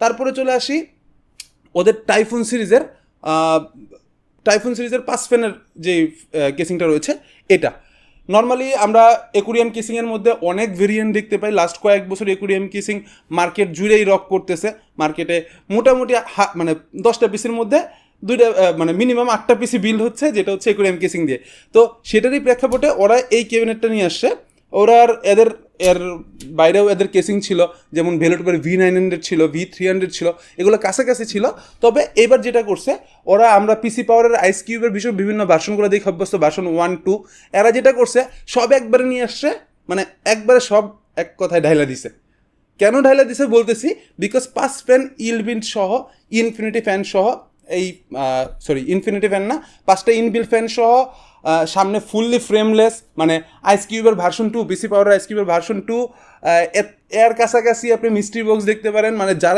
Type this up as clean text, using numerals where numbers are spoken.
তারপরে চলে আসি ওদের টাইফুন সিরিজের 5 ফ্যানের যে কেসিংটা রয়েছে এটা। নর্মালি আমরা একুরিয়াম কেসিংয়ের মধ্যে অনেক ভেরিয়েন্ট দেখতে পাই। লাস্ট কয়েক বছর একুরিয়াম কেসিং মার্কেট জুড়েই রক করতেছে। মার্কেটে মোটামুটি মানে 10টা পিসের মধ্যে 2টা মানে মিনিমাম 8টা পিসি বিল্ড হচ্ছে, যেটা হচ্ছে একুরিয়াম কেসিং দিয়ে। তো সেটারই প্রেক্ষাপটে ওরা এই ক্যাবিনেটটা নিয়ে আসছে। ওরা আর এর বাইরেও এদের কেসিং ছিল, যেমন ভেলোটোপের V900 ছিল, V300 ছিল, এগুলো কাছাকাছি ছিল। তবে এবার যেটা করছে ওরা, আমরা পিসি পাওয়ারের আইস কিউবের বিষয় বিভিন্ন ভার্সনগুলো দেখে অভ্যস্ত, ভার্সন 1, 2, এরা যেটা করছে সব একবারে নিয়ে আসছে, মানে একবারে সব এক কথায় ঢাইলা দিছে। কেন ঢাইলা দিছে বলতেছি, বিকজ 5 ফ্যান ইনবিল্ট সহ, ইনফিনিটি ফ্যান সহ, এই ইনফিনিটি ফ্যান না, 5টা ইনবিল্ট ফ্যান সহ, সামনে ফুললি ফ্রেমলেস, মানে আইস কিউবের ভার্সন 2, পিসি পাওয়ারের আইস কিউবের ভার্সন 2, এর কাছাকাছি আপনি মিস্ট্রি বক্স দেখতে পারেন। মানে যারাই